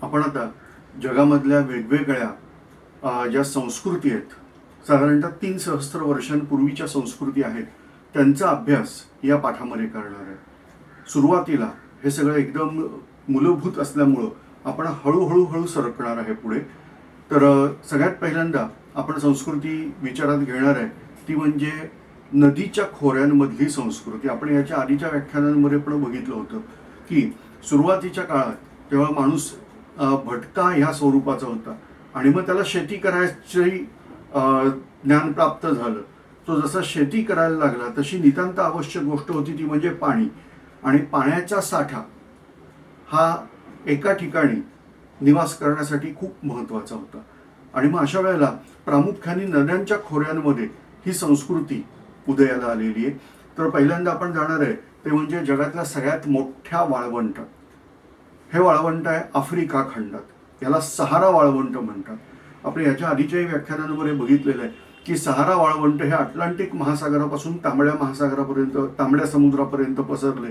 आपण आता जगामधल्या वेगवेगळ्या ज्या संस्कृती आहेत, साधारणतः 3 सहस्त्र वर्षांपूर्वीच्या संस्कृती आहेत, त्यांचा अभ्यास या पाठामध्ये करणार आहे. सुरुवातीला हे सगळं एकदम मूलभूत असल्यामुळं आपण हळूहळू सरकणार आहे पुढे. तर सगळ्यात पहिल्यांदा आपण संस्कृती विचारात घेणार आहे ती म्हणजे नदीच्या खोऱ्यांमधली संस्कृती. आपण याच्या आधीच्या व्याख्यानांमध्ये पण बघितलं होतं की सुरुवातीच्या काळात तेव्हा माणूस भटका ह्या स्वरूपाचा होता आणि मग त्याला शेती करायची ज्ञान प्राप्त झालं. तो जसा शेती करायला लागला तशी नितांत आवश्यक गोष्ट होती ती म्हणजे पाणी. आणि पाण्याचा साठा हा एका ठिकाणी निवास करण्यासाठी खूप महत्त्वाचा होता. आणि मग अशा वेळेला प्रामुख्याने नद्यांच्या खोऱ्यांमध्ये ही संस्कृती उदयाला आलेली आहे. तर पहिल्यांदा आपण जाणार आहे ते म्हणजे जगातल्या सगळ्यात मोठ्या वाळवंटात. हे वाळवंट आहे आफ्रिका खंडात. याला सहारा वाळवंट म्हणतात. आपण याच्या आधीच्याही व्याख्यानांमध्ये बघितलेलं आहे की सहारा वाळवंट हे अटलांटिक महासागरापासून तांबड्या महासागरापर्यंत, तांबड्या समुद्रापर्यंत पसरले.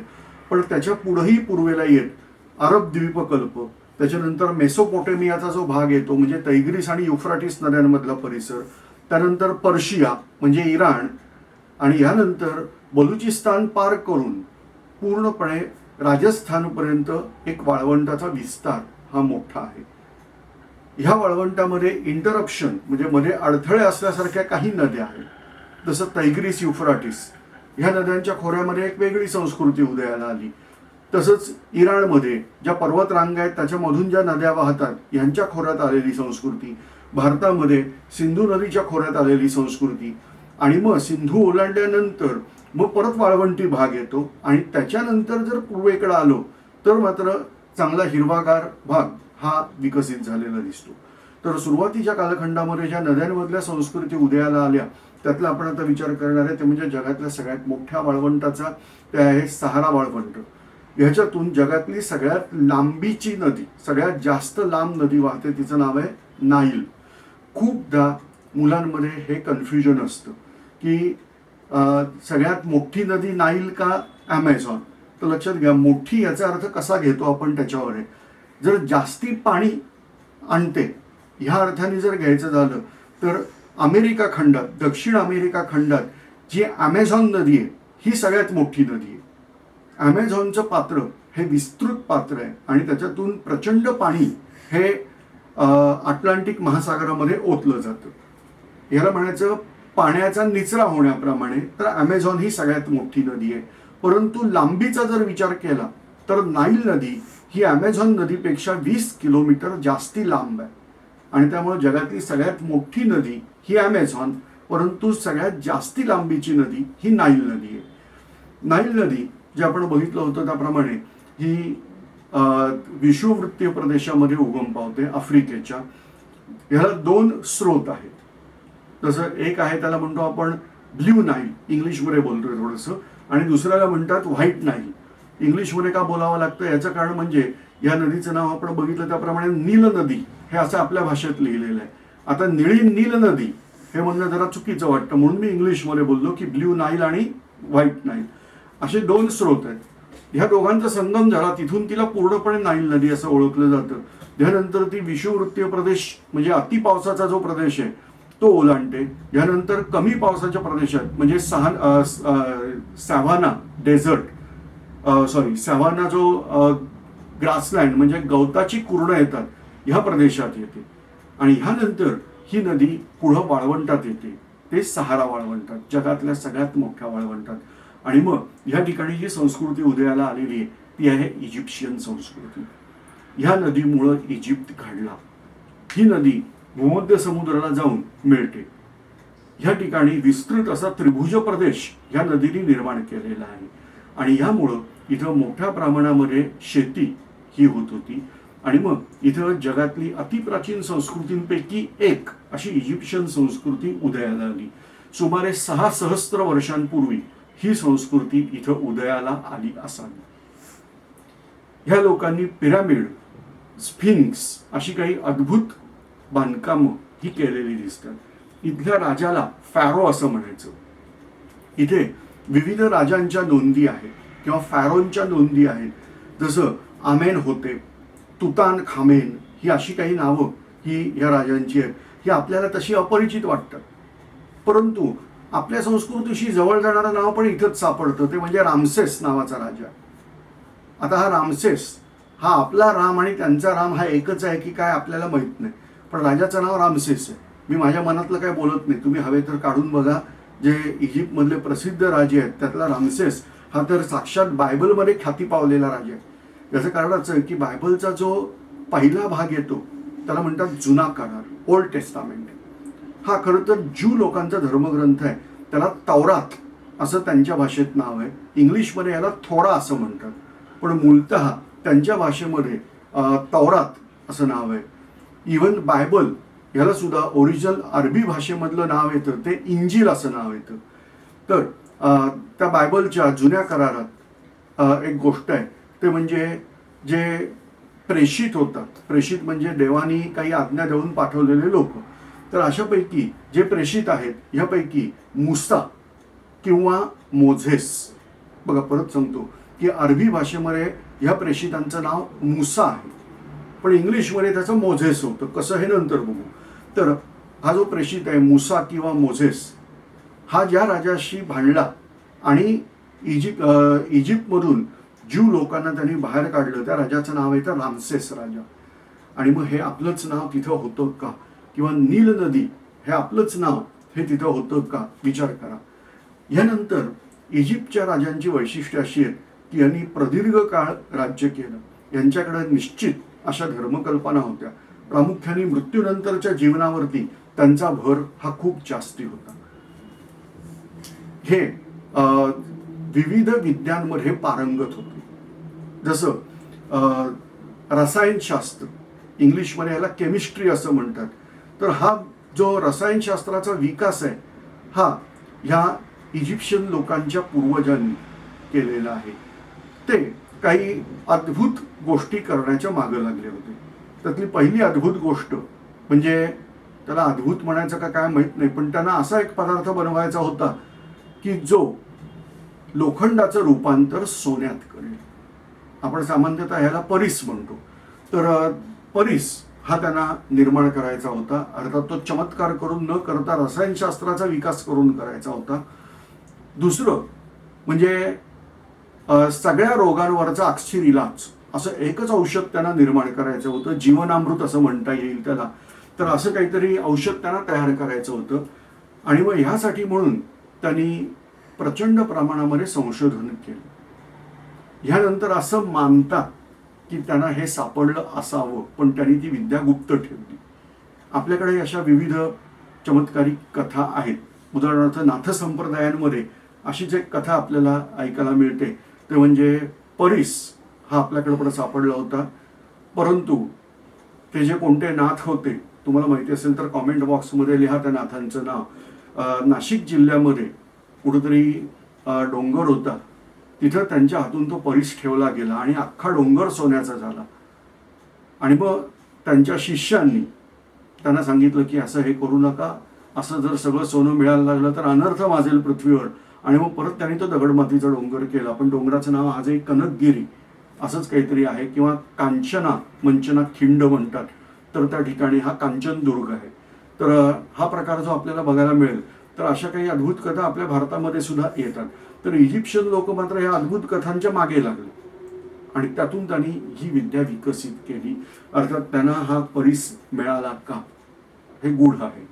पण त्याच्या पुढेही पूर्वेला येत अरब द्वीपकल्प, त्याच्यानंतर मेसोपोटेमियाचा जो भाग येतो म्हणजे तैग्रिस आणि युफ्राटिस नद्यांमधला परिसर, त्यानंतर पर्शिया म्हणजे इराण, आणि यानंतर बलुचिस्तान पार करून पूर्णपणे राजस्थानपर्यंत एक वाळवंटाचा विस्तार हा मोठा आहे. ह्या वाळवंटामध्ये इंटरप्शन म्हणजे मध्ये अडथळे असल्यासारख्या काही नद्या आहेत. जसं तैग्रिस, युफ्राटिस ह्या नद्यांच्या खोऱ्यामध्ये एक वेगळी संस्कृती उदयाला आली. तसंच इराणमध्ये ज्या पर्वतरांगा आहेत त्याच्यामधून ज्या नद्या वाहतात यांच्या खोऱ्यात आलेली संस्कृती, भारतामध्ये सिंधू नदीच्या खोऱ्यात आलेली संस्कृती, आणि मग सिंधू ओलांडल्यानंतर मग परत वाळवंटी भाग येतो आणि त्याच्यानंतर जर पूर्वेकडे आलो तर मात्र चांगला हिरवागार भाग हा विकसित झालेला दिसतो. तर सुरुवातीच्या कालखंडामध्ये ज्या नद्यांमधल्या संस्कृती उदयाला आल्या त्यातला आपण आता विचार करणार आहे ते म्हणजे जगातल्या सगळ्यात मोठ्या वाळवंटाचा, ते आहे सहारा वाळवंट. ह्याच्यातून जगातली सगळ्यात लांबीची नदी, सगळ्यात जास्त लांब नदी वाहते, तिचं नाव आहे नाईल. खूपदा मुलांमध्ये हे कन्फ्युजन असतं की सगळ्यात मोठी नदी नाईल का ॲमेझॉन. तर लक्षात घ्या, मोठी याचा अर्थ कसा घेतो आपण त्याच्यावर आहे. जर जास्ती पाणी आणते ह्या अर्थाने जर घ्यायचं झालं तर अमेरिका खंडात, दक्षिण अमेरिका खंडात जी ॲमेझॉन नदी आहे ही सगळ्यात मोठी नदी आहे. ॲमेझॉनचं पात्र हे विस्तृत पात्र आहे आणि त्याच्यातून प्रचंड पाणी हे अटलांटिक महासागरामध्ये ओतलं जातं. याला म्हणायचं पाण्याचा निचरा होण्याप्रमाणे तर ॲमेझॉन ही सगळ्यात मोठी नदी आहे. परंतु लांबीचा जर विचार केला तर नाईल नदी ही ॲमेझॉन नदीपेक्षा 20 किलोमीटर जास्ती लांब आहे. आणि त्यामुळे जगातली सगळ्यात मोठी नदी ही ॲमेझॉन, परंतु सगळ्यात जास्ती लांबीची नदी ही नाईल नदी आहे. नाईल नदी जे आपण बघितलं होतं त्याप्रमाणे ही विषुववृत्तीय प्रदेशामध्ये उगम पावते आफ्रिकेच्या. ह्याला 2 स्रोत आहेत. जसं एक आहे त्याला म्हणतो आपण ब्ल्यू नाईल, इंग्लिशमध्ये बोलतोय थोडंसं, आणि दुसऱ्याला म्हणतात व्हाईट नाईल. इंग्लिशमध्ये का बोलावं लागतं याचं कारण म्हणजे या नदीचं नाव आपण बघितलं त्याप्रमाणे नील नदी हे असं आपल्या भाषेत लिहिलेलं आहे. आता निळी नील नदी हे म्हणणं जरा चुकीचं वाटतं म्हणून मी इंग्लिशमध्ये बोललो की ब्ल्यू नाईल आणि व्हाईट नाईल असे 2 स्रोत आहेत. ह्या दोघांचा संगम झाला तिथून तिला पूर्णपणे नाईल नदी असं ओळखलं जातं. त्यानंतर ती विषुववृत्तीय प्रदेश म्हणजे अति पावसाचा जो प्रदेश आहे तो ओलांडते. यानंतर कमी पावसाच्या प्रदेशात म्हणजे सॅव्हाना डेझर्ट सॅव्हाना जो ग्रासलँड म्हणजे गवताची कुरणं येतात ह्या प्रदेशात येते. आणि ह्यानंतर ही नदी पुढं वाळवंटात येते, ते सहारा वाळवंटात, जगातल्या सगळ्यात मोठ्या वाळवंटात. आणि मग ह्या ठिकाणी जी संस्कृती उदयाला आलेली आहे ती आहे इजिप्शियन संस्कृती. ह्या नदीमुळं इजिप्त घडला. ही नदी भूमध्य समुद्राला जाऊन मिळते. ह्या ठिकाणी विस्तृत असा त्रिभुज प्रदेश ह्या नदीने निर्माण केलेला आहे. आणि ह्यामुळं इथं मोठ्या प्रमाणामध्ये शेती ही होत होती. आणि मग इथं जगातली अतिप्राचीन संस्कृतींपैकी एक अशी इजिप्शियन संस्कृती उदयाला आली. सुमारे 6 सहस्त्र वर्षांपूर्वी ही संस्कृती इथं उदयाला आली असावी. ह्या लोकांनी पिरामिड, स्फिंक्स अशी काही अद्भुत बांधकामं ही केलेली दिसतात. इथल्या राजाला फॅरो असं म्हणायचं. इथे विविध राजांच्या नोंदी आहेत किंवा फॅरोनच्या नोंदी आहेत. जसं आमेन होते, तुतान खामेन ही अशी काही नावं ही या राजांची आहेत, ही आपल्याला तशी अपरिचित वाटतात. परंतु आपल्या संस्कृतीशी जवळ जाणारं नाव पण इथंच सापडतं, ते म्हणजे रामसेस नावाचा राजा. आता हा रामसेस हा आपला राम आणि त्यांचा राम हा एकच आहे की काय आपल्याला माहीत नाही, पण राजाचं नाव रामसेस आहे. मी माझ्या मनातलं काय बोलत नाही, तुम्ही हवे तर काढून बघा. जे इजिप्तमधले प्रसिद्ध राजे आहेत त्यातला रामसेस हा तर साक्षात बायबलमध्ये ख्याती पावलेला राजा आहे. याचं कारणच आहे की बायबलचा जो पहिला भाग येतो त्याला म्हणतात जुना करार, ओल्ड टेस्टामेंट. हा खरं तर ज्यू लोकांचा धर्मग्रंथ आहे. त्याला तौरात असं त्यांच्या भाषेत नाव आहे. इंग्लिशमध्ये याला थोडा असं म्हणतात, पण मूलतः त्यांच्या भाषेमध्ये तौरात असं नाव आहे. इव्हन बायबल याला सुद्धा ओरिजिनल अरबी भाषेमधलं नाव येतं ते इंजिल असं नाव येतं. तर त्या बायबलच्या जुन्या करारात एक गोष्ट आहे, ते म्हणजे जे प्रेषित होतात, प्रेषित म्हणजे देवानी काही आज्ञा देऊन पाठवलेले लोक, तर अशापैकी जे प्रेषित आहेत ह्यापैकी मुसा किंवा मोझेस, बघा परत सांगतो की अरबी भाषेमध्ये ह्या प्रेषितांचं नाव मुसा आहे, पण इंग्लिशमध्ये त्याचं मोझेस होतं. कसं हे नंतर बघू. तर हा जो प्रेषित आहे मुसा किंवा मोझेस, हा ज्या राजाशी भांडला आणि इजिप्तमधून ज्यू लोकांना त्यांनी बाहेर काढलं, त्या राजाचं नाव आहे तर रामसेस राजा. आणि मग हे आपलंच नाव तिथं होतं का, किंवा नील नदी हे आपलंच नाव हे तिथं होतं का, विचार करा. यानंतर इजिप्तच्या राजांची वैशिष्ट्ये अशी आहेत की यांनी प्रदीर्घ काळ राज्य केलं. यांच्याकडे निश्चित अशा धर्मकल्पना होत्या. प्रामुख्याने मृत्यूनंतरच्या जीवनावरती त्यांचा भर हा खूप जास्ती होता. हे विविध विद्यांमध्ये पारंगत होते. जसं रसायनशास्त्र, इंग्लिशमध्ये याला केमिस्ट्री असं म्हणतात. तर हा जो रसायनशास्त्राचा विकास आहे हा ह्या इजिप्शियन लोकांच्या पूर्वजांनी केलेला आहे. ते काही अद्भुत गोष्टी करण्याच्या मागे लागले होते. त्यातली पहिली अद्भुत गोष्ट म्हणजे, त्याला अद्भुत म्हणायचं का काय माहीत नाही, पण त्यांना असा एक पदार्थ बनवायचा होता की जो लोखंडाचं रूपांतर सोन्यात करेल. आपण सामान्यतः ह्याला परीस म्हणतो. तर परीस हा त्यांना निर्माण करायचा होता. अर्थात तो चमत्कार करून न करता रसायनशास्त्राचा विकास करून करायचा होता. दुसरं म्हणजे सगळ्या रोगांवरचा अक्षर इलाज असं एकच औषध त्यांना निर्माण करायचं होतं. जीवनामृत असं म्हणता येईल त्याला. तर असं काहीतरी औषध त्यांना तयार करायचं होतं. आणि मग ह्यासाठी म्हणून त्यांनी प्रचंड प्रमाणामध्ये संशोधन केलं. ह्यानंतर असं मानतात की त्यांना हे सापडलं असावं, पण त्यांनी ती विद्या गुप्त ठेवली. आपल्याकडे अशा विविध चमत्कारिक कथा आहेत. उदाहरणार्थ नाथ संप्रदायांमध्ये अशीच एक कथा आपल्याला ऐकायला मिळते, ते म्हणजे परीस हा आपल्याकडे पण सापडला होता. परंतु ते जे कोणते नाथ होते तुम्हाला माहिती असेल तर कॉमेंट बॉक्समध्ये लिहा त्या नाथांचं नाव. नाशिक जिल्ह्यामध्ये कुठेतरी डोंगर होता, तिथं त्यांच्या हातून तो परीस ठेवला गेला आणि अख्खा डोंगर सोन्याचा झाला. आणि मग त्यांच्या शिष्यांनी त्यांना सांगितलं की असं हे करू नका, असं जर सगळं सोनं मिळायला लागलं तर अनर्थ माजेल पृथ्वीवर. आणि मग परत त्यांनी तो दगडमातीचा डोंगर केला. पण डोंगराचं नाव आजही कनकगिरी असंच काहीतरी आहे, किंवा कांचना मंचना खिंड म्हणतात. तर त्या ठिकाणी हा कांचनदुर्ग आहे. तर हा प्रकार जो आपल्याला बघायला मिळेल, तर अशा काही अद्भुत कथा आपल्या भारतामध्ये सुद्धा येतात. तर इजिप्शियन लोक मात्र या अद्भुत कथांच्या मागे लागले आणि त्यातून त्यांनी ही विद्या विकसित केली. अर्थात त्यांना हा परीस मिळाला का हे गूढ आहे.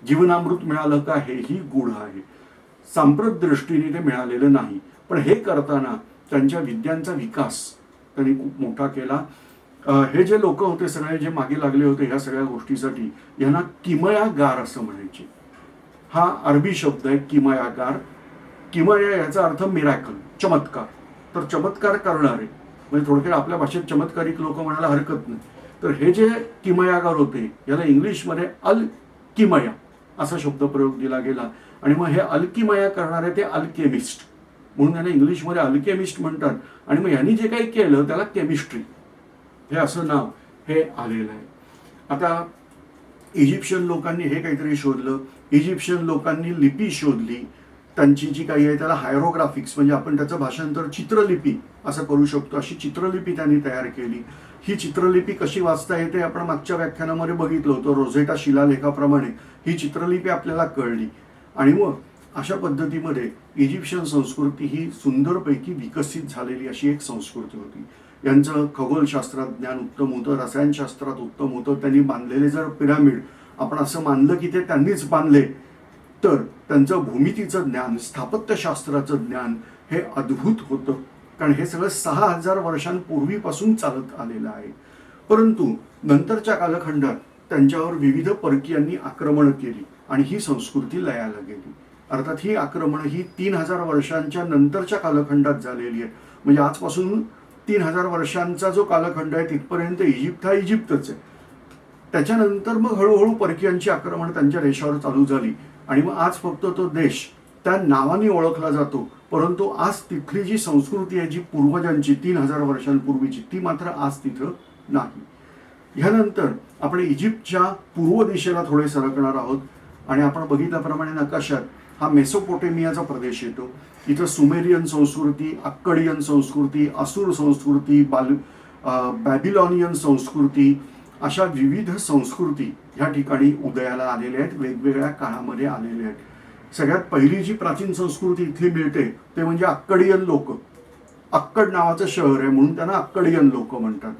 जीवनामृत मिळालं का हेही गूढ आहे. सांप्रत दृष्टीने ते मिळालेलं नाही, पण हे करताना त्यांच्या विद्यांचा विकास त्यांनी खूप मोठा केला. हे जे लोक होते सगळे जे मागे लागले होते ह्या सगळ्या गोष्टीसाठी, यांना किमयागार असं म्हणायचे. हा अरबी शब्द आहे किमयागार. किमया याचा अर्थ मिरॅकल, चमत्कार. तर चमत्कार करणारे म्हणजे थोडक्यात आपल्या भाषेत चमत्कारिक लोक म्हणायला हरकत नाही. तर हे जे किमयागार होते याला इंग्लिशमध्ये अल किमया असा शब्दप्रयोग दिला गेला. आणि मग हे अल्किमया करणारे ते अल्केमिस्ट म्हणून त्यांना इंग्लिशमध्ये अल्केमिस्ट म्हणतात. आणि मग यांनी जे काही केलं त्याला केमिस्ट्री हे असं नाव हे आलेलं आहे. आता इजिप्शियन लोकांनी हे काहीतरी शोधलं. इजिप्शियन लोकांनी लिपी शोधली. त्यांची जी काही आहे त्याला हायरोग्राफिक्स म्हणजे आपण त्याचं भाषांतर चित्रलिपी असं करू शकतो, अशी चित्रलिपी त्यांनी तयार केली. ही चित्रलिपी कशी वाचता येते आपण मागच्या व्याख्यानामध्ये बघितलं होतं. रोझेटा शिलालेखाप्रमाणे ही चित्रलिपी आपल्याला कळली. आणि मग अशा पद्धतीमध्ये इजिप्शियन संस्कृती ही सुंदरपैकी विकसित झालेली अशी एक संस्कृती होती. यांचं खगोलशास्त्रात ज्ञान उत्तम होतं, रसायनशास्त्रात उत्तम होतं. त्यांनी बांधलेले जर पिरामिड आपण असं मानलं की ते त्यांनीच बांधले, तर त्यांचं भूमितीचं ज्ञान, स्थापत्यशास्त्राचं ज्ञान हे अद्भुत होतं. कारण हे सगळं 6000 वर्षांपूर्वीपासून चालत आलेलं आहे. परंतु नंतरच्या कालखंडात त्यांच्यावर विविध परकीयांनी आक्रमण केली आणि ही संस्कृती लयाला गेली. अर्थात ही आक्रमणं ही 3000 वर्षांच्या नंतरच्या कालखंडात झालेली आहे. म्हणजे आजपासून 3000 वर्षांचा जो कालखंड आहे तिथपर्यंत इजिप्त हा इजिप्तच आहे. त्याच्यानंतर मग हळूहळू परकीयांची आक्रमण त्यांच्या देशावर चालू झाली आणि मग आज फक्त तो देश त्या नावाने ओळखला जातो. परंतु आज तिथली जी संस्कृती आहे, जी पूर्वजांची 3000 वर्षांपूर्वीची, ती मात्र आज तिथं नाही. ह्यानंतर आपण इजिप्तच्या पूर्व दिशेला थोडे सरकणार आहोत आणि आपण बघितल्याप्रमाणे नकाशात हा मेसोपोटेमियाचा प्रदेश येतो. इथं सुमेरियन संस्कृती, अक्कडियन संस्कृती, असुर संस्कृती, बॅबिलॉनियन संस्कृती, अशा विविध संस्कृती ह्या ठिकाणी उदयाला आलेल्या आहेत, वेगवेगळ्या काळामध्ये आलेल्या आहेत. सगळ्यात पहिली जी प्राचीन संस्कृती इथली मिळते ते म्हणजे अक्कडियन लोक. अक्कड नावाचं शहर आहे म्हणून त्यांना अक्कडियन लोक म्हणतात.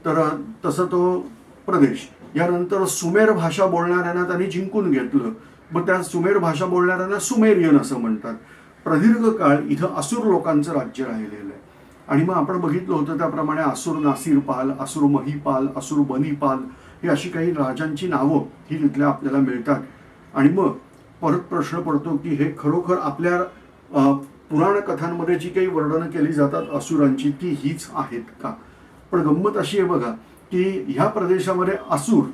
तर तसं तो प्रदेश. यानंतर सुमेर भाषा बोलणाऱ्यांना त्यांनी जिंकून घेतलं, मग त्या सुमेर भाषा बोलणाऱ्यांना सुमेरियन असं म्हणतात. प्रदीर्घ काळ इथं असुर लोकांचं राज्य राहिलेलं आहे. आणि मग आपण बघितलं होतं त्याप्रमाणे असुर नासिरपाल, असुर महिपाल, असुर बनिपाल ही अशी काही राजांची नावं ही तिथल्या आपल्याला मिळतात. आणि मग परत प्रश्न पडतो की हे खरोखर आपल्या पुराण कथांमध्ये जी काही वर्णनं केली जातात असुरांची ती हीच आहेत का? पण गंमत अशी आहे बघा की ह्या प्रदेशामध्ये असुर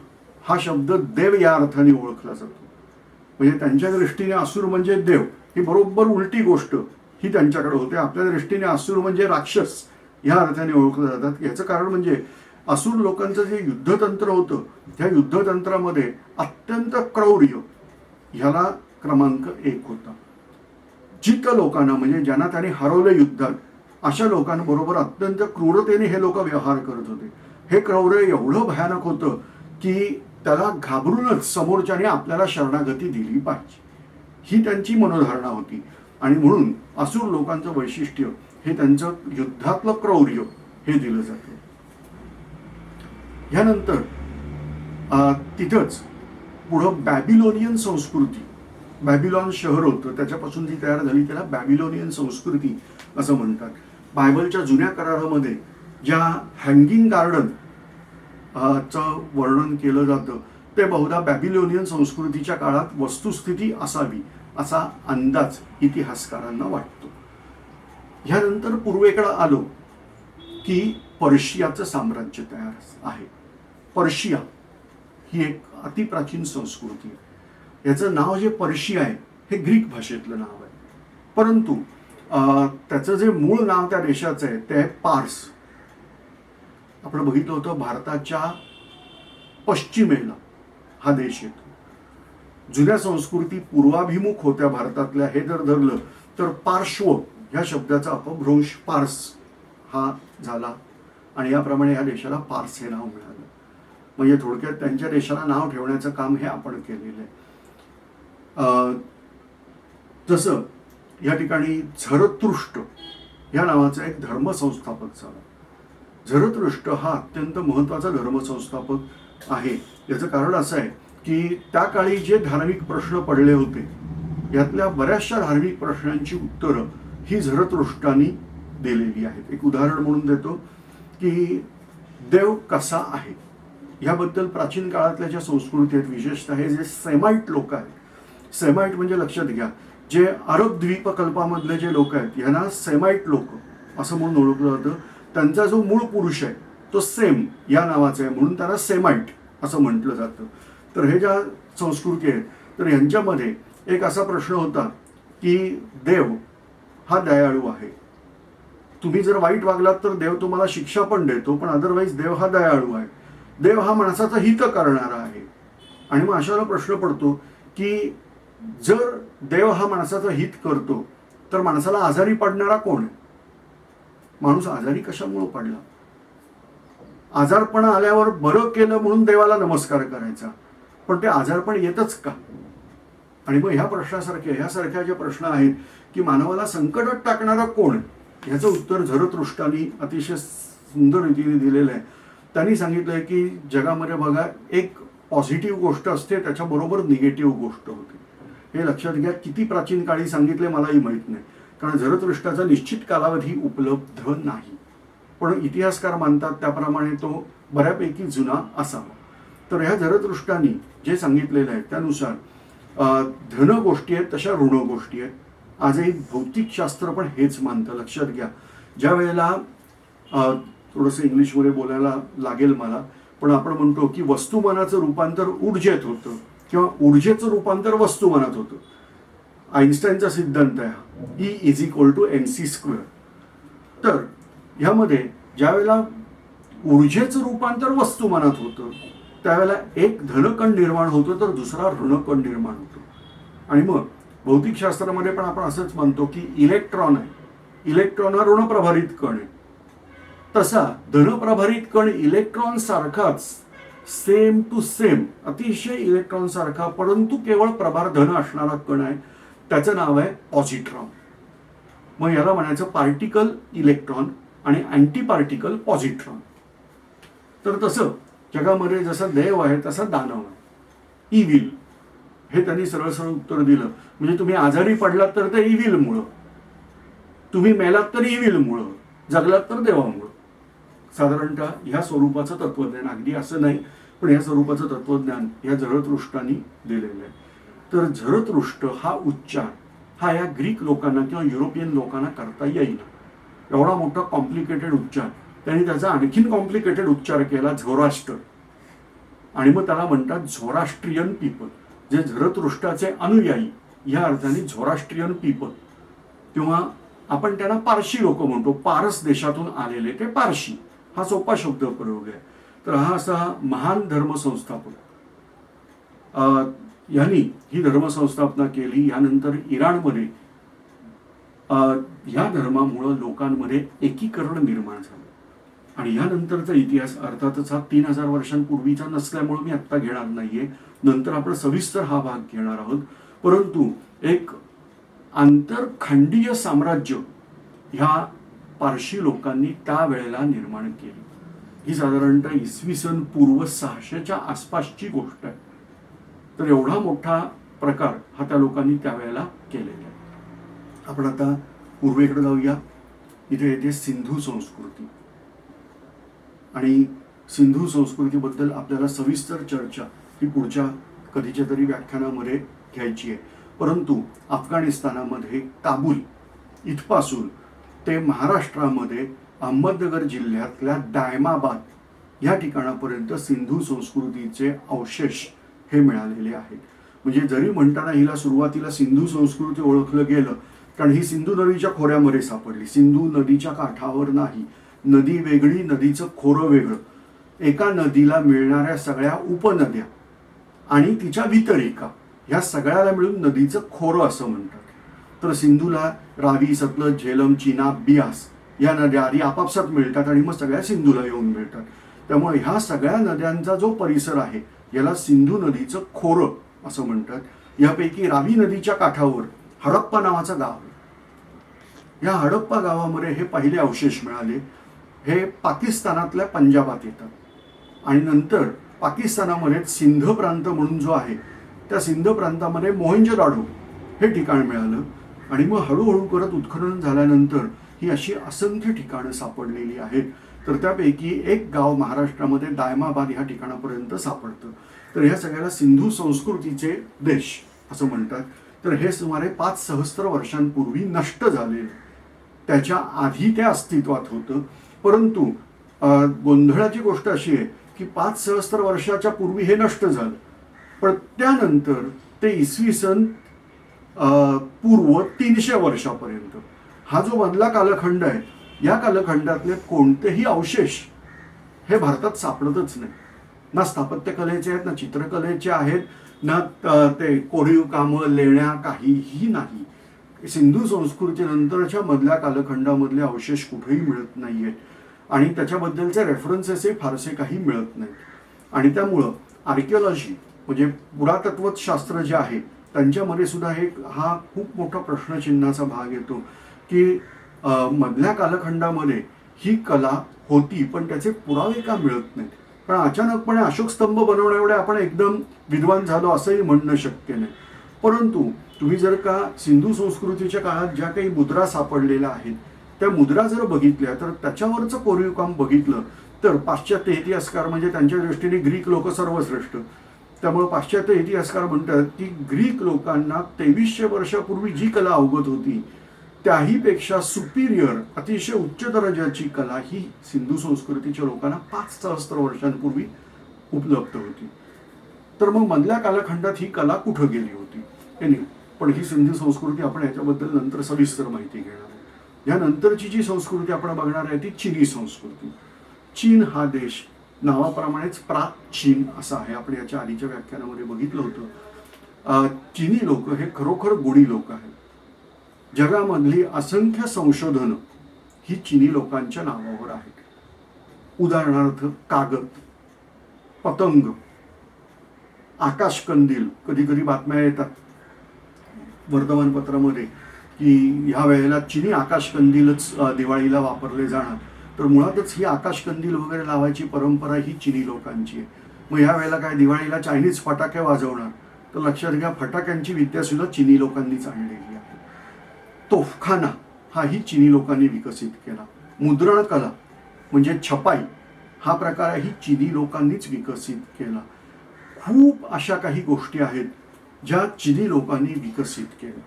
हा शब्द देव या अर्थाने ओळखला जातो. म्हणजे त्यांच्या दृष्टीने असुर म्हणजे देव, ही बरोबर उलटी गोष्ट ही त्यांच्याकडे होते. आपल्या दृष्टीने असुर म्हणजे राक्षस ह्या अर्थाने ओळखलं जातात. याचं कारण म्हणजे असुर लोकांचं जे युद्धतंत्र होतं त्या युद्धतंत्रामध्ये अत्यंत क्रौर्य ह्याला क्रमांक 1 होता. जित लोकांना म्हणजे ज्यांना त्यांनी हरवलं युद्धात अशा लोकांबरोबर अत्यंत क्रूरतेने हे लोक व्यवहार करत होते. हे क्रौर्य एवढं भयानक होतं की त्याला घाबरूनच समोरच्याने आपल्याला शरणागती दिली पाहिजे, ही त्यांची मनोधारणा होती. आणि म्हणून असुर लोकांचं वैशिष्ट्य हे त्यांचं युद्धातलं क्रौर्य हे दिलं जातं. ह्यानंतर तिथंच पुढं बॅबिलोनियन संस्कृती, बॅबिलॉन शहर होतं त्याच्यापासून जी तयार झाली त्याला बॅबिलोनियन संस्कृती असं म्हणतात. बायबलच्या जुन्या करारामध्ये ज्या हँगिंग गार्डन चं वर्णन केलं जातं ते बहुधा बॅबिलोनियन संस्कृतीच्या काळात वस्तुस्थिती असावी असा अंदाज इतिहासकारांना वाटतो. ह्यानंतर पूर्वेकडे आलो की पर्शियाचं साम्राज्य तयार आहे. पर्शिया ही एक अतिप्राचीन संस्कृती आहे. याचं नाव जे पर्शिया आहे हे ग्रीक भाषेतलं नाव आहे, परंतु त्याचं जे मूळ नाव त्या देशाचं आहे ते आहे पार्स. आपण बघितलं होतं भारताच्या पश्चिमेला हा देश येतो. जुन्या संस्कृती पूर्वाभिमुख होत्या भारतातल्या हे जर धरलं तर पार्श्व ह्या शब्दाचा अपभ्रंश पार्स हा झाला आणि याप्रमाणे ह्या देशाला पार्स हे नाव मिळालं. म्हणजे थोडक्यात त्यांच्या देशाला नाव ठेवण्याचं काम हे आपण केलेलं आहे. जसं या ठिकाणी झरतृष्ट या नावाचा एक धर्मसंस्थापक झाला. झरतृष्ट हा अत्यंत महत्त्वाचा धर्मसंस्थापक आहे. याचं कारण असं आहे की त्या काळी जे धार्मिक प्रश्न पडले होते यातल्या बऱ्याचशा धार्मिक प्रश्नांची उत्तरं ही झरतृष्टांनी दिलेली आहेत. एक उदाहरण म्हणून देतो की देव कसा आहे याबद्दल प्राचीन काळातल्या ज्या संस्कृती आहेत, विशेषतः हे जे सेमाइट लोक आहेत, सेमाइट म्हणजे लक्षात घ्या जे अरब द्वीपकल्पामधले जे लोक आहेत यांना सेमाइट लोक असं म्हणून ओळखलं जातं. त्यांचा जो मूळ पुरुष आहे तो सेम या नावाचा आहे म्हणून त्याला सेमाइट असं म्हटलं जातं. तर हे ज्या संस्कृती आहेत तर यांच्यामध्ये एक असा प्रश्न होता की देव हा दयाळू आहे. तुम्ही जर वाईट वागलात तर देव तुम्हाला शिक्षा पण देतो, पण अदरवाईज देव हा दयाळू आहे. देव हा माणसाचं हित करणारा आहे. आणि मग अशाला प्रश्न पडतो की जर देव हा माणसाचं हित करतो तर माणसाला आजारी पडणारा कोण आहे? माणूस आजारी कशामुळे पडला? आजारपण आल्यावर बरं केलं म्हणून देवाला नमस्कार करायचा, पण ते आजारपण येतच का? आणि मग ह्यासारख्या जे प्रश्न आहेत की मानवाला संकटात टाकणारा कोण, ह्याचं उत्तर झरतृष्टानी अतिशय सुंदर रीतीने दिलेलं आहे. त्यांनी सांगितलंय की जगामध्ये बघा, एक पॉझिटिव्ह गोष्ट असते, त्याच्याबरोबर निगेटिव्ह गोष्ट होते. हे लक्षात घ्या. किती प्राचीन काळी सांगितले मलाही माहीत नाही, कारण झरतृष्टाचा निश्चित कालावधी उपलब्ध नाही, पण इतिहासकार मानतात त्याप्रमाणे तो बऱ्यापैकी जुना असावा. तर ह्या झरतृष्टानी जे सांगितलेलं आहे त्यानुसार धन गोष्टी आहेत तशा ऋण गोष्टी आहेत. आजही भौतिकशास्त्र पण हेच मानतं. लक्षात घ्या, ज्या वेळेला थोडंसं इंग्लिशमध्ये बोलायला लागेल मला, पण आपण म्हणतो की वस्तुमानाचं रूपांतर ऊर्जेत होतं किंवा ऊर्जेचं रूपांतर वस्तुमानात होतं. आईन्स्टाईनचा सिद्धांत आहे E=mc². तर ह्यामध्ये ज्या वेळेला ऊर्जेचं रूपांतर वस्तुमानात होतं त्यावेळेला एक धनकण निर्माण होतो तर दुसरा ऋणकण निर्माण होतो. आणि मग भौतिकशास्त्रामध्ये पण आपण असंच म्हणतो की इलेक्ट्रॉन आहे, इलेक्ट्रॉन हा ऋणप्रभारित कण आहे. तसा धनप्रभारित कण इलेक्ट्रॉन सारखाच सेम टू सेम अतिशय इलेक्ट्रॉन सारखा परंतु केवळ प्रभार धन असणारा कण आहे, त्याचं नाव आहे पॉझिट्रॉन. मग याला म्हणायचं पार्टिकल इलेक्ट्रॉन आणि अँटी पार्टिकल पॉझिट्रॉन. तर तसं जगामध्ये जसं देव आहे तसा दानव आहे, इव्हिल. हे त्यांनी सरळ सरळ उत्तर दिलं. म्हणजे तुम्ही आजारी पडलात तर ते इव्हिलमुळं, तुम्ही मेलात तर इव्हिलमुळं, जगलात तर देवामुळं. साधारणतः ह्या स्वरूपाचं तत्वज्ञान, अगदी असं नाही पण ह्या स्वरूपाचं तत्वज्ञान ह्या झरतृष्टानी दिलेलं आहे. तर झरतृष्ट हा उच्चार हा या ग्रीक लोकांना किंवा युरोपियन लोकांना करता येईल. एवढा मोठा कॉम्प्लिकेटेड उच्चार, त्यांनी त्याचा आणखीन कॉम्प्लिकेटेड उच्चार केला, झोराष्ट्र. आणि मग त्याला म्हणतात झोराष्ट्रियन पीपल, जे झरतृष्टाचे अनुयायी या अर्थाने झोराष्ट्रियन पीपल, किंवा आपण त्यांना पारशी लोक म्हणतो. पारस देशातून आलेले ते पारशी, हा सोपा शब्द प्रयोग आहे. तर हा असा महान धर्मसंस्थापक यांनी ही धर्मसंस्थापना केली. यानंतर इराणमध्ये या धर्मामुळं लोकांमध्ये एकीकरण निर्माण झालं. आणि यानंतरचा इतिहास अर्थातच हा 3000 वर्षांपूर्वीचा नसल्यामुळे मी आत्ता घेणार नाहीये, नंतर आपण सविस्तर हा भाग घेणार आहोत. परंतु एक आंतरखंडीय साम्राज्य ह्या पारशी लोकांनी त्यावेळेला निर्माण केली. ही साधारणतः इसवी पूर्व 600च्या आसपासची गोष्ट आहे. तर एवढा मोठा प्रकार हा त्या लोकांनी त्यावेळेला केलेला आहे. आपण आता पूर्वेकडे जाऊया. इथे येते सिंधू संस्कृती. आणि सिंधू संस्कृतीबद्दल आपल्याला सविस्तर चर्चा ही पुढच्या कधीच्या तरी व्याख्यानामध्ये घ्यायची आहे. परंतु अफगाणिस्तानामध्ये काबूल इथपासून ते महाराष्ट्रामध्ये अहमदनगर जिल्ह्यातल्या दायमाबाद या ठिकाणापर्यंत सिंधू संस्कृतीचे अवशेष हे मिळालेले आहेत. म्हणजे जरी म्हणताना हिला सुरुवातीला सिंधू संस्कृती ओळखलं गेलं, कारण ही सिंधू नदीच्या खोऱ्यामध्ये सापडली, सिंधू नदीच्या काठावर नाही. नदी वेगळी, नदीचं खोरं वेगळं. एका नदीला मिळणाऱ्या सगळ्या उपनद्या आणि तिच्या वितरिका ह्या सगळ्याला मिळून नदीचं खोरं असं म्हणतात. तर सिंधूला रावी, सतलज, झेलम, चिनाब, बियास या नद्या आधी आपापसात मिळतात आणि मग सगळ्या सिंधूला येऊन मिळतात. त्यामुळे ह्या सगळ्या नद्यांचा जो परिसर आहे याला सिंधू नदीचं खोरं असं म्हणतात. यापैकी रावी नदीच्या काठावर हडप्पा नावाचं गाव आहे. या हडप्पा गावामध्ये हे पहिले अवशेष मिळाले. हे पाकिस्तानातल्या पंजाबात येतात आणि नंतर पाकिस्तानामध्ये सिंध प्रांत म्हणून जो आहे त्या सिंध प्रांतामध्ये मोहेंजोदाडो हे ठिकाण मिळालं. आणि मग हळूहळू करत उत्खनन झाल्यानंतर ही अशी असंख्य ठिकाणं सापडलेली आहेत. तर त्यापैकी एक गाव महाराष्ट्रामध्ये दायमाबाद ह्या ठिकाणापर्यंत सापडतं. तर ह्या सगळ्याला सिंधू संस्कृतीचे देश असं म्हणतात. तर हे सुमारे 5 सहस्त्र वर्षांपूर्वी नष्ट झाले. त्याच्या आधी ते अस्तित्वात होतं. परंतु गोंधळाची गोष्ट अशी आहे की 5 सहस्त्र वर्षाच्या पूर्वी हे नष्ट झालं, पण त्यानंतर ते इसवी सन पूर्व 300 वर्षापर्यंत हा जो मधला कालखंड आहे, या कालखंडातले कोणतेही अवशेष हे भारतात सापडतच नाही. ना स्थापत्यकलेचे आहेत, ना चित्रकलेचे आहेत, ना ते कोरीव कामं, लेण्या, काहीही नाही. सिंधू संस्कृतीनंतरच्या मधल्या कालखंडामधले अवशेष कुठेही मिळत नाही आहेत आणि त्याच्याबद्दलचे रेफरन्सेसही फारसे काही मिळत नाहीत. आणि त्यामुळं आर्किओलॉजी म्हणजे पुरातत्वशास्त्र जे आहे त्यांच्यामध्ये सुद्धा हा खूप मोठा प्रश्नचिन्हाचा भाग येतो की मधल्या कालखंडामध्ये ही कला होती पण त्याचे पुरावे का मिळत नाहीत. कारण अचानकपणे अशोक स्तंभ बनवण्याएवढे आपण एकदम विद्वान झालो असंही म्हणणं शक्य नाही. परंतु तुम्ही जर का सिंधू संस्कृतीच्या काळात ज्या काही मुद्रा सापडलेल्या आहेत त्या मुद्रा जर बघितल्या तर त्याच्यावरचं कोरीव काम बघितलं तर पाश्चात्य इतिहासकार म्हणजे त्यांच्या दृष्टीने ग्रीक लोक सर्वश्रेष्ठ. त्यामुळे पाश्चात्य इतिहासकार म्हणतात की ग्रीक लोकांना 2300 वर्षापूर्वी जी कला अवगत होती त्याहीपेक्षा सुपिरियर अतिशय उच्च दर्जाची कला ही सिंधू संस्कृतीच्या लोकांना 5 सहस्त्र वर्षांपूर्वी उपलब्ध होती. तर मग मधल्या कालखंडात ही कला कुठं गेली होती एनिवे, पण ही सिंधू संस्कृती आपण याच्याबद्दल नंतर सविस्तर माहिती घेणार आहे. यानंतरची जी संस्कृती आपण बघणार आहे ती चिनी संस्कृती. चीन हा देश नावाप्रमाणेच प्राचीन असा आहे. आपण याच्या आधीच्या व्याख्यानामध्ये बघितलं होतं. चिनी लोक हे खरोखर गुणी लोक आहेत. जगामधली असंख्य संशोधनं ही चिनी लोकांच्या नावावर आहेत. उदाहरणार्थ कागद, पतंग, आकाशकंदील. कधी कधी बातम्या येतात वर्तमानपत्रामध्ये की ह्या वेळेला चिनी आकाशकंदीलच दिवाळीला वापरले जाणार. तर मुळातच ही आकाशकंदील वगैरे लावायची परंपरा ही चिनी लोकांची आहे. मग ह्या वेळेला काय दिवाळीला चायनीज फटाके वाजवणार, तर लक्षात घ्या फटाक्यांची विद्या सुद्धा चिनी लोकांनीच आणलेली आहे. तोफखाना हाही चिनी लोकांनी विकसित केला. मुद्रणकला म्हणजे छपाई हा प्रकारही चिनी लोकांनीच विकसित केला. खूप अशा काही गोष्टी आहेत ज्या चिनी लोकांनी विकसित केल्या.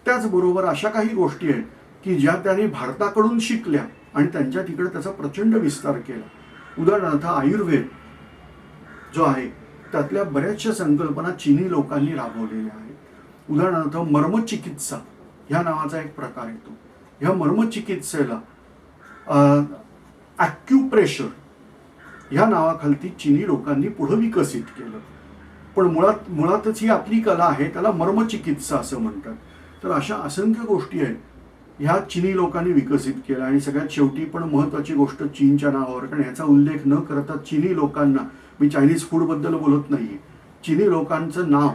त्याचबरोबर अशा काही गोष्टी आहेत की ज्या त्यांनी भारताकडून शिकल्या आणि त्यांच्या तिकडे त्याचा प्रचंड विस्तार केला. उदाहरणार्थ आयुर्वेद जो आहे त्यातल्या बऱ्याचशा संकल्पना चिनी लोकांनी राबवलेल्या आहेत. उदाहरणार्थ मर्मचिकित्सा ह्या नावाचा एक प्रकार येतो. ह्या मर्मचिकित्सेला ॲक्युप्रेशर ह्या नावाखालती चिनी लोकांनी पुढे विकसित केलं. पण मुळातच ही आपली कला आहे, त्याला मर्मचिकित्सा असं म्हणतात. तर अशा असंख्य गोष्टी आहेत ह्या चिनी लोकांनी विकसित केल्या. आणि सगळ्यात शेवटी पण महत्त्वाची गोष्ट चीनच्या नावावर, कारण याचा उल्लेख न करता चिनी लोकांना, मी चायनीज फूडबद्दल बोलत नाहीये, चिनी लोकांचं नाव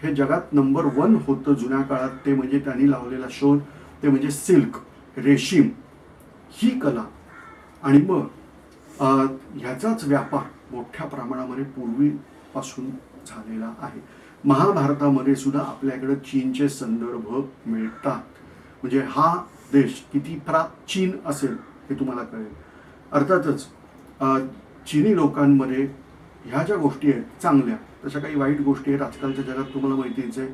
हे जगात नंबर 1 होतं जुन्या काळात. ते म्हणजे त्यांनी लावलेला शोध ते म्हणजे सिल्क, रेशीम ही कला. आणि मग ह्याचाच व्यापार मोठ्या प्रमाणामध्ये पूर्वीपासून झालेला आहे. महाभारतामध्ये सुद्धा आपल्याकडे चीनचे संदर्भ मिळतात. म्हणजे हा देश किती प्राचीन असेल हे तुम्हाला कळेल. अर्थातच चिनी लोकांमध्ये ह्या ज्या गोष्टी आहेत चांगल्या, तशा काही वाईट गोष्टी आहेत. आजकालच्या जगात तुम्हाला माहितीच आहे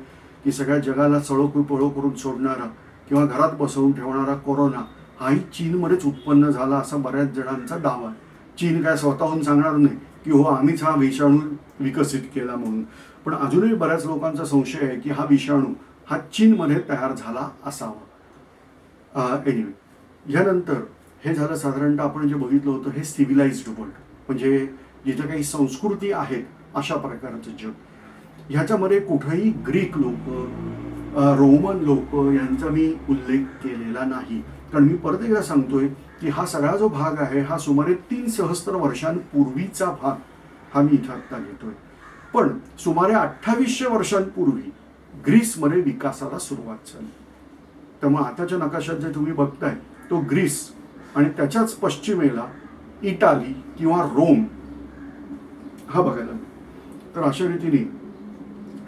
की सगळ्या जगाला पळो करून सोडणारा किंवा घरात बसवून ठेवणारा कोरोना हाही चीनमध्येच उत्पन्न झाला असा बऱ्याच जणांचा दावा आहे. चीन काय स्वतःहून सांगणार नाही की हो आम्हीच हा विषाणू विकसित केला म्हणून, पण अजूनही बऱ्याच लोकांचा संशय आहे की हा विषाणू हा चीनमध्ये तयार झाला असावा. एनिवे, यानंतर हे झालं साधारणतः आपण जे बघितलं होतं हे सिव्हिलाइज्ड वर्ल्ड, म्हणजे जिथे काही संस्कृती आहेत अशा प्रकारचं जग. ह्याच्यामध्ये कुठेही ग्रीक लोक, रोमन लोक यांचा मी उल्लेख केलेला नाही. कारण मी परत एकदा सांगतोय की हा सगळा जो भाग आहे हा सुमारे 3 सहस्त्र वर्षांपूर्वीचा भाग हा मी इथं आत्ता घेतोय. पण सुमारे 2800 वर्षांपूर्वी ग्रीसमध्ये विकासाला सुरुवात झाली. त्यामुळे आताच्या नकाशात जे तुम्ही बघताय तो ग्रीस आणि त्याच्याच पश्चिमेला इटाली किंवा रोम हा बघायला मिळतो. तर अशा रीतीने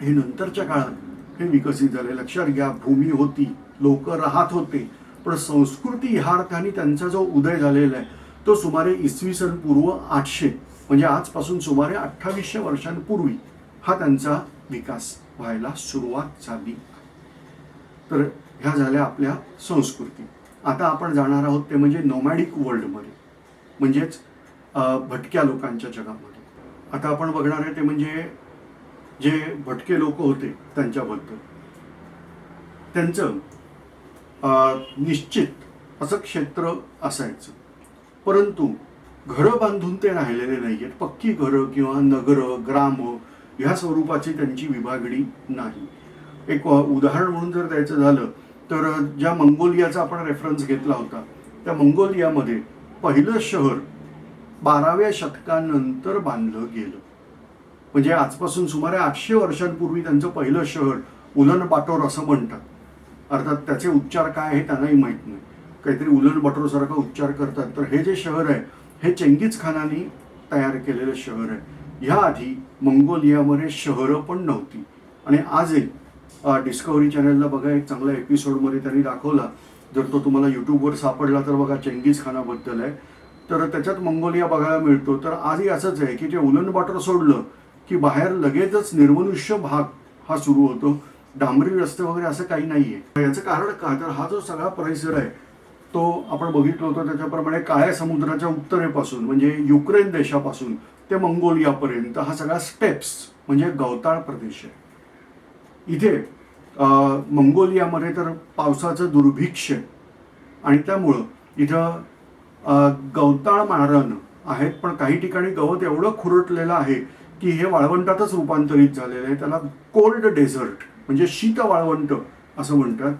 हे नंतरच्या काळात हे विकसित झाले. लक्षात घ्या भूमी होती, लोक राहत होते, पण संस्कृती ह्या अर्थाने त्यांचा जो उदय झालेला आहे तो सुमारे इसवी सन पूर्व 800 म्हणजे आजपासून सुमारे 2800 वर्षांपूर्वी हा त्यांचा विकास व्हायला सुरुवात झाली. तर ह्या झाल्या आपल्या संस्कृती. आता आपण जाणार आहोत ते म्हणजे नोमॅडिक वर्ल्डमध्ये, म्हणजेच भटक्या लोकांच्या जगामध्ये. आता आपण बघणार आहे ते म्हणजे जे भटके लोक होते त्यांच्याबद्दल. त्यांचं निश्चित असं क्षेत्र असायचं, परंतु घरं बांधून ते राहिलेले नाही आहेत, पक्की घरं किंवा नगरं ग्राम ह्या स्वरूपाची त्यांची विभागणी नाही. एक उदाहरण म्हणून जर द्यायचं झालं तर ज्या मंगोलियाचा आपण रेफरन्स घेतला होता, त्या मंगोलियामध्ये पहिलं शहर 12व्या शतकानंतर बांधलं गेलं. म्हणजे आजपासून सुमारे 800 वर्षांपूर्वी त्यांचं पहिलं शहर उलन बाटोर असं म्हणतात. अर्थात त्याचे उच्चार काय हे त्यांनाही माहीत नाही, काहीतरी उलन बाटोर सारखा उच्चार करतात. तर हे जे शहर आहे हे चेंगीज खानाने तयार केलेलं शहर आहे. ह्या आधी मंगोलियामध्ये शहरं पण नव्हती. आणि आजही डिस्कव्हरी चॅनलला बघा, एक चांगला एपिसोडमध्ये त्यांनी दाखवला, जर तो तुम्हाला यूट्यूबवर सापडला तर बघा, चेंगीज खानाबद्दल आहे. तर त्याच्यात मंगोलिया बघायला मिळतो. तर आजही असंच आहे की जे उलन बाटर सोडलं की बाहेर लगेचच निर्मनुष्य भाग हा सुरू होतो. डांबरी रस्ते वगैरे असं काही नाही आहे. याचं कारण काय, तर हा जो सगळा परिसर आहे तो आपण बघितलं होतं त्याच्याप्रमाणे काळ्या समुद्राच्या उत्तरेपासून म्हणजे युक्रेन देशापासून ते मंगोलियापर्यंत हा सगळा स्टेप्स म्हणजे गवताळ प्रदेश आहे. इथे मंगोलियामध्ये तर पावसाचं दुर्भिक्ष आहे आणि त्यामुळं इथं गवताळ माळरानं आहेत, पण काही ठिकाणी गवत एवढं खुरटलेलं आहे की हे वाळवंटातच रूपांतरित झालेलं आहे. त्याला कोल्ड डेझर्ट म्हणजे शीत वाळवंट असं म्हणतात.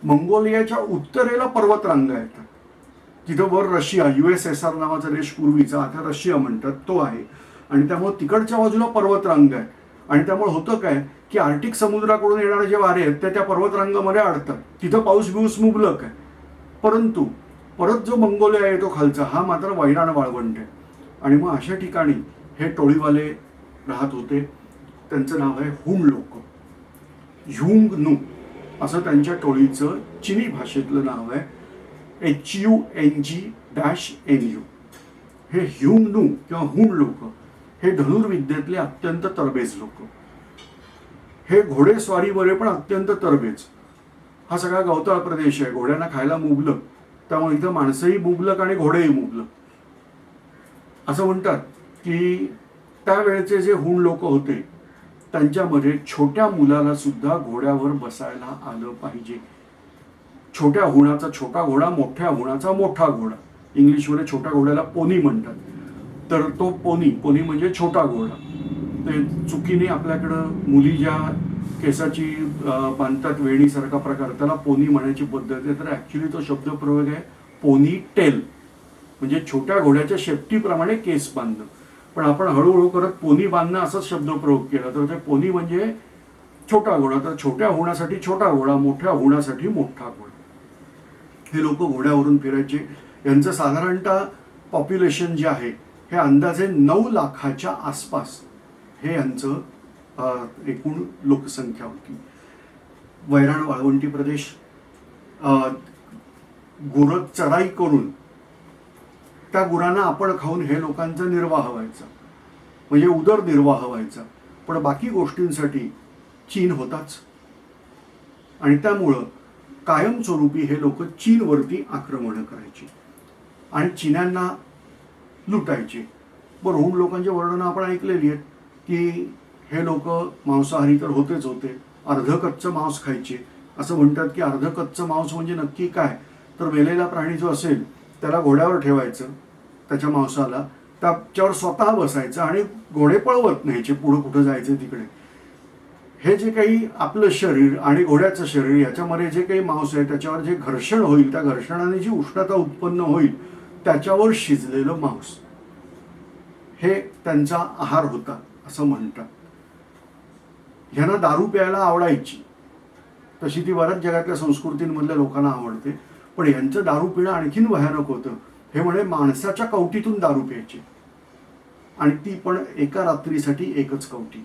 मंगोलियाच्या उत्तरेला पर्वतरांगा येतात, तिथं वर रशिया USSR नावाचा देश पूर्वीचा आता रशिया म्हणतात तो आहे. आणि त्यामुळे तिकडच्या बाजूला पर्वतरांग आहे. आणि त्यामुळे होतं काय की आर्टिक समुद्राकडून येणारे जे वारे आहेत ते त्या पर्वतरांगामध्ये अडतात. तिथं पाऊस बिऊस मुबलक आहे. परंतु परत जो मंगोलिया आहे तो खालचा हा मात्र वैराण वाळवंट आहे. आणि मग अशा ठिकाणी हे टोळीवाले राहत होते. त्यांचं नाव आहे हुन लोक, ह्युंग नू असं त्यांच्या टोळीचं चिनी भाषेतलं नाव आहे, HUNG-NU. हे ह्युंग नू किंवा हुन लोक हे धनुर्विद्येतले अत्यंत तरबेज लोक. हे घोडेस्वारीमध्ये पण अत्यंत तरबेज. हा सगळा गवताळ प्रदेश आहे, घोड्यांना खायला मुबलक, त्यामुळे इथं माणसंही मुबलक आणि घोडेही मुबलक. असं म्हणतात की त्यावेळेचे जे हुन लोक होते त्यांच्यामध्ये छोट्या मुलाला सुद्धा घोड्यावर बसायला आलं पाहिजे. छोट्या हुणाचा छोटा घोडा, मोठ्या हुणाचा मोठा घोडा, इंग्लिशमध्ये छोट्या घोड्याला पोनी म्हणतात. तर तो पोनी म्हणजे छोटा घोडा. ते चुकीने आपल्याकडं मुली ज्या केसाची बांधतात वेणीसारखा प्रकार, त्याला पोनी म्हणायची पद्धत आहे. तर ॲक्च्युली तो शब्दप्रयोग आहे पोनी टेल, म्हणजे छोट्या घोड्याच्या शेपटीप्रमाणे केस बांधणं. पण आपण हळूहळू करत पोनी बांधणं असाच शब्दप्रयोग केला. तर ते पोनी म्हणजे छोटा घोडा. तर छोट्या होण्यासाठी छोटा घोडा, मोठ्या होण्यासाठी मोठा घोडा. हे लोक घोड्यावरून फिरायचे. यांचं साधारणतः पॉप्युलेशन जे आहे हे अंदाजे 9 लाखाच्या आसपास हे यांचं एकूण लोकसंख्या होती. वैराण वाळवंटी प्रदेश, गुरं चराई करून त्या गुरांना आपण खाऊन हे लोकांचा निर्वाह व्हायचा, म्हणजे उदरनिर्वाह व्हायचा. पण बाकी गोष्टींसाठी चीन होताच. आणि त्यामुळं कायमस्वरूपी हे लोक चीनवरती आक्रमणं करायची आणि चीन्यांना लुटायचे. बरं, हुन लोकांची वर्णनं आपण ऐकलेली आहेत की हे लोक मांसाहारी तर होतेच होते, अर्धकच्चं मांस खायचे. असं म्हणतात की अर्धकच्चं मांस म्हणजे नक्की काय, तर मेलेला प्राणी जो असेल त्याला घोड्यावर ठेवायचं, त्याच्या मांसाला त्याच्यावर स्वतः बसायचं आणि घोडे पळवत न्यायचे पुढं कुठं जायचं तिकडे. हे जे काही आपलं शरीर आणि घोड्याचं शरीर याच्यामध्ये जे काही मांस आहे त्याच्यावर जे घर्षण होईल, त्या घर्षणाने जी उष्णता उत्पन्न होईल त्याच्यावर शिजलेलं मांस हे त्यांचा आहार होता असं म्हणतात. ह्यांना दारू प्यायला आवडायची, तशी ती बऱ्याच जगातल्या संस्कृतींमधल्या लोकांना आवडते. पण यांचं दारू पिणं आणखीन भयानक होतं. हे म्हणे माणसाच्या कवटीतून दारू प्यायची आणि ती पण एका रात्रीसाठी एकच कवटी.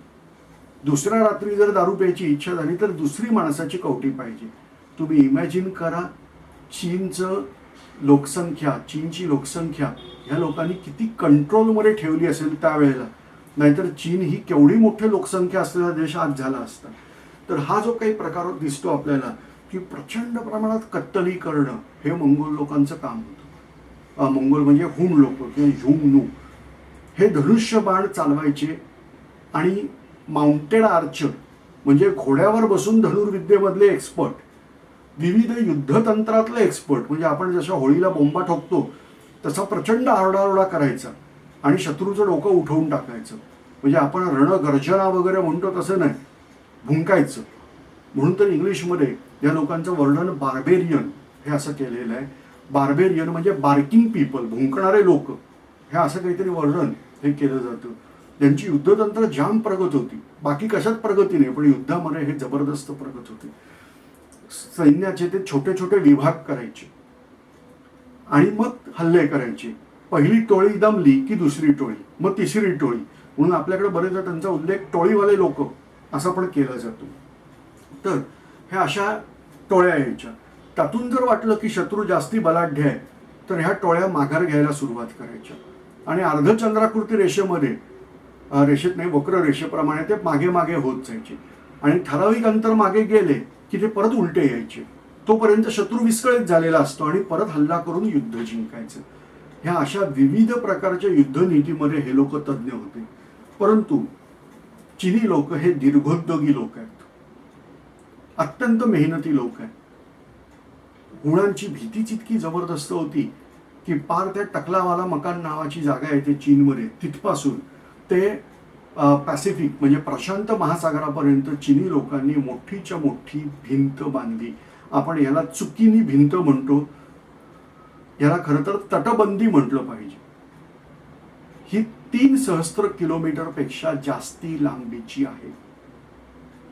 दुसऱ्या रात्री जर दारू प्यायची इच्छा झाली तर दुसरी माणसाची कवटी पाहिजे. तुम्ही इमॅजिन करा चीनची लोकसंख्या ह्या लोकांनी किती कंट्रोलमध्ये ठेवली असेल त्यावेळेला. नाहीतर चीन ही केवढी मोठी लोकसंख्या असलेला देश आज झाला असता. तर हा जो काही प्रकार दिसतो आपल्याला की प्रचंड प्रमाणात कत्तली करणं हे मंगोल लोकांचं काम होतं. मंगोल म्हणजे हुन लोक किंवा ह्युंग नू. हे धनुष्य बाण चालवायचे आणि माउंटेड आर्चर म्हणजे घोड्यावर बसून धनुर्विद्येमधले एक्सपर्ट, विविध युद्धतंत्रातले एक्सपर्ट. म्हणजे आपण जशा होळीला बोंबा ठोकतो तसा प्रचंड आरडाओरडा करायचा आणि शत्रूचं डोकं उठवून टाकायचं. म्हणजे आपण रणगर्जना वगैरे म्हणतो तसं नाही, भुंकायचं. म्हणून तर इंग्लिशमध्ये या लोकांचं वर्णन बार्बेरियन हे असं केलेलं आहे. बार्बेरियन म्हणजे बार्किंग पीपल, भुंकणारे लोक, हे असं काहीतरी वर्णन हे केलं जातं. त्यांची युद्धतंत्र जाम प्रगत होती, बाकी कशात प्रगती नाही, पण युद्धामध्ये हे जबरदस्त प्रगत होते. सैन्याचे ते छोटे छोटे विभाग करायचे आणि मग हल्ले करायचे. पहिली टोळी दमली की दुसरी टोळी, मग तिसरी टोळी, म्हणून आपल्याकडे बरेचदा त्यांचा उल्लेख टोळीवाले लोक असा पण केला जातो. तर ह्या अशा टोळ्या यायच्या. त्यातून जर वाटलं की शत्रू जास्ती बलाढ्य आहे तर ह्या टोळ्या माघार घ्यायला सुरुवात करायच्या आणि अर्धचंद्राकृती रेषेमध्ये, रेषेत नाही वक्र रेषेप्रमाणे ते मागे मागे होत जायचे आणि ठराविक अंतर मागे गेले की ते परत उलटे यायचे. तोपर्यंत शत्रू विस्कळीत झालेला असतो आणि परत हल्ला करून युद्ध जिंकायचं. ह्या अशा विविध प्रकारच्या युद्धनीतीमध्ये हे लोक तज्ज्ञ होते. परंतु चिनी लोक हे दीर्घोद्योगी लोक आहेत, अत्यंत मेहनती लोक आहेत. हुणांची भीतीच इतकी जबरदस्त होती की पार त्या टकलावाला मकान नावाची जागा आहे ते चीनमध्ये, तिथपासून ते पॅसिफिक म्हणजे प्रशांत महासागरापर्यंत चिनी लोकांनी मोठीच्या मोठी भिंत बांधली. आपण याला चुकीनी भिंत म्हणतो, याला खरं तर तटबंदी म्हटलं पाहिजे. ही 3,000 किलोमीटरपेक्षा जास्ती लांबीची आहे.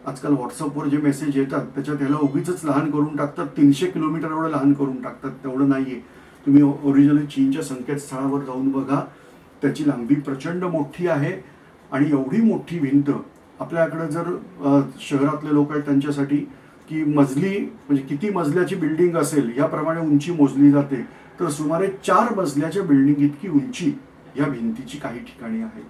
आजकाल व्हॉट्सअपवर जे मेसेज येतात त्याच्यात ह्याला उगीच लहान करून टाकतात, 300 किलोमीटर एवढं लहान करून टाकतात. तेवढं नाहीये. तुम्ही ओरिजिनल चीनच्या संकेतस्थळावर जाऊन बघा, त्याची लांबी प्रचंड मोठी आहे. आणि एवढी मोठी भिंत आपल्याकडे जर शहरातले लोक आहेत त्यांच्यासाठी की मजली म्हणजे किती मजल्याची बिल्डिंग असेल याप्रमाणे उंची मोजली जाते, तर सुमारे 4 मजल्याच्या बिल्डिंग इतकी उंची या भिंतीची काही ठिकाणी आहे.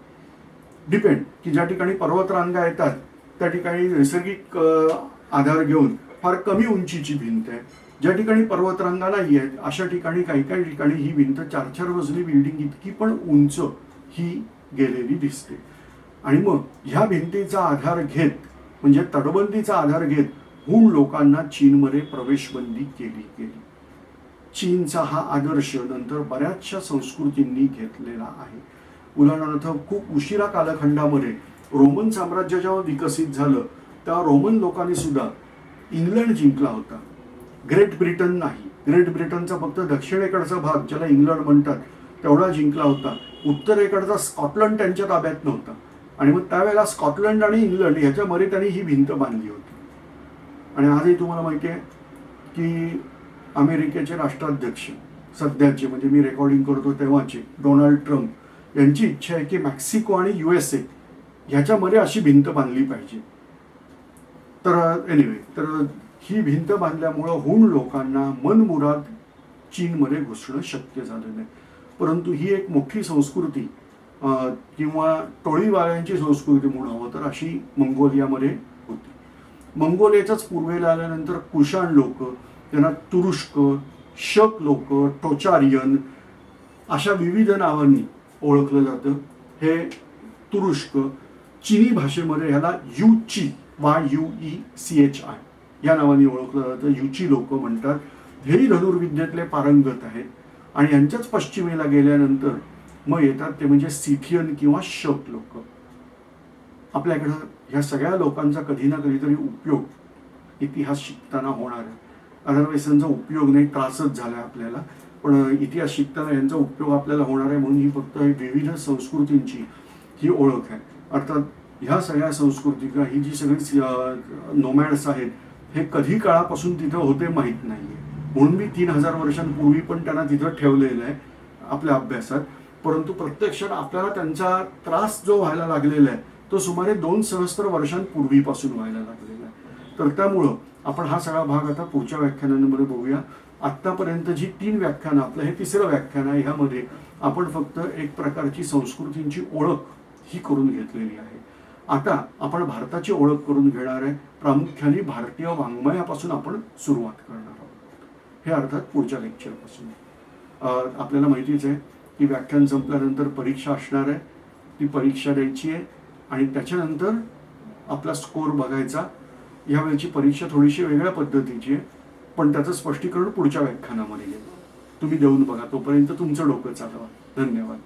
डिपेंड की ज्या ठिकाणी पर्वतरांगा येतात त्या ठिकाणी नैसर्गिक आधार घेऊन फार कमी उंचीची भिंत आहे. ज्या ठिकाणी पर्वतरांगा नाही आहेत अशा ठिकाणी काही काही ठिकाणी ही भिंत 4-4 मजली बिल्डिंग इतकी पण उंच ही गेलेली दिसते. आणि मग ह्या भिंतीचा आधार घेत म्हणजे तटबंदीचा आधार घेत हुन लोकांना चीनमध्ये प्रवेशबंदी केली गेली. चीनचा हा आदर्श नंतर बऱ्याचशा संस्कृतींनी घेतलेला आहे. उदाहरणार्थ खूप उशिरा कालखंडामध्ये रोमन साम्राज्य जेव्हा विकसित झालं तेव्हा रोमन लोकांनी सुद्धा इंग्लंड जिंकला होता, ग्रेट ब्रिटन नाही. ग्रेट ब्रिटनचा फक्त दक्षिणेकडचा भाग ज्याला इंग्लंड म्हणतात तेवढा जिंकला होता. उत्तरेकडचा स्कॉटलंड त्यांच्या ताब्यात नव्हता. आणि मग त्यावेळेला स्कॉटलंड आणि इंग्लंड ह्याच्यामध्ये त्यांनी ही भिंत बांधली होती. आणि आजही तुम्हाला माहिती आहे की अमेरिकेचे राष्ट्राध्यक्ष सध्याचे म्हणजे मी रेकॉर्डिंग करतो तेव्हाचे डोनाल्ड ट्रम्प यांची इच्छा आहे की मेक्सिको आणि USA ह्याच्यामध्ये अशी भिंत बांधली पाहिजे. तर एनिवे, तर ही भिंत बांधल्यामुळं हुन लोकांना मनमुराद चीनमध्ये घुसणं शक्य झालं नाही. परंतु ही एक मोठी संस्कृती किंवा टोळीवाल्यांची संस्कृती म्हणावं तर अशी मंगोलियामध्ये होती. मंगोलियाच्याच पूर्वेला आल्यानंतर कुशाण लोक, त्यांना तुरुष्क, शक लोक, टोचारियन अशा विविध नावांनी ओळखलं जातं. हे तुरुष्क चिनी भाषेमध्ये ह्याला युची YUECHI या नावाने ओळखलं जातं. युची लोक म्हणतात. हेही धनुर्विद्येतले पारंगत आहेत आणि यांच्याच पश्चिमेला गेल्यानंतर मग येतात ते म्हणजे सिथियन किंवा शक लोक. आपल्याकडं ह्या सगळ्या लोकांचा कधी ना कधीतरी उपयोग इतिहास शिकताना होणार आहे. अदरवाईज त्यांचा उपयोग नाही, त्रासच झाला आपल्याला. पण इतिहास शिकताना यांचा उपयोग आपल्याला होणार आहे. म्हणून ही फक्त विविध संस्कृतींची ही ओळख आहे. अर्थात ह्या सगळ्या संस्कृती किंवा ही जी सगळी नोमॅड्स आहेत हे कधी काळापासून तिथं होते माहीत नाहीये. म्हणून मी 3,000 वर्षांपूर्वी पण त्यांना तिथं ठेवलेलं आहे आपल्या अभ्यासात. परंतु प्रत्यक्षात आपल्याला त्यांचा त्रास जो व्हायला लागलेला आहे तो सुमारे 2,000 वर्षांपूर्वीपासून व्हायला लागलेला आहे. तर त्यामुळं आपण हा सगळा भाग आता पुढच्या व्याख्यानांमध्ये बघूया. आत्तापर्यंत जी 3 व्याख्यानं, आपलं हे 3रं व्याख्यान आहे, ह्यामध्ये आपण फक्त एक प्रकारची संस्कृतींची ओळख ही करून घेतलेली आहे. आता आपण भारताची ओळख करून घेणार आहे. प्रामुख्याने भारतीय वाङ्मयापासून आपण सुरुवात करणार आहोत. हे अर्थात पुढच्या लेक्चरपासून. आपल्याला माहितीच आहे की व्याख्यान संपल्यानंतर परीक्षा असणार आहे. ती परीक्षा द्यायची आहे आणि त्याच्यानंतर आपला स्कोर बघायचा. यावेळची परीक्षा थोडीशी वेगळ्या पद्धतीची आहे पण त्याचं स्पष्टीकरण पुढच्या व्याख्यानामध्ये येईल. तुम्ही देऊन बघा. तोपर्यंत तुमचं डोकं चालवा. धन्यवाद.